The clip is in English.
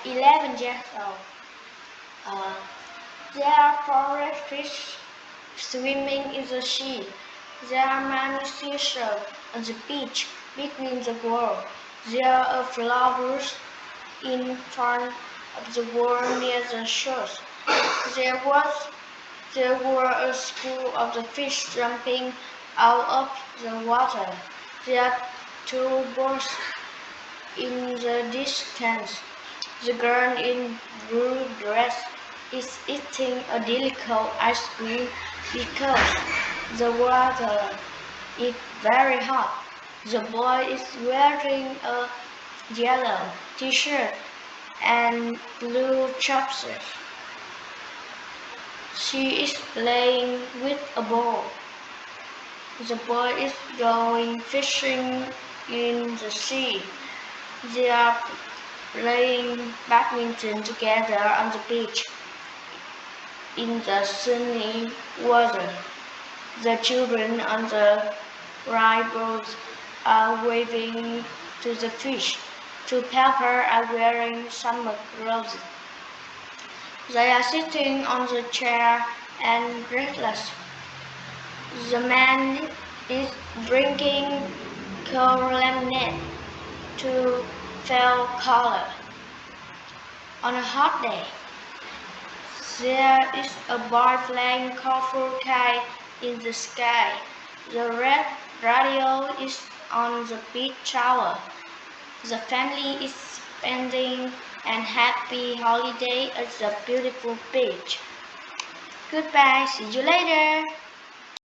11 years old. Uh, there are forest fish swimming in the sea. There are many seashells on the beach between the world. There are flowers in front of the wall near the shores. There was there were a school of the fish jumping out of the water. There are two boats in the distance. The girl in blue dress is eating a delicate ice cream because the water is very hot. The boy is wearing a yellow t-shirt and blue trousers. She is playing with a ball. The boy is going fishing in the sea. They are playing badminton together on the beach in the sunny weather. The children on the right boat are waving to the fish. Two people are wearing summer clothes. They are sitting on the chair and breathless. The man is drinking cold lemonade to feel color. On a hot day, there is a boy flying colorful kite in the sky. The red radio is on the beach tower. The family is spending an happy holiday at the beautiful beach. Goodbye, see you later.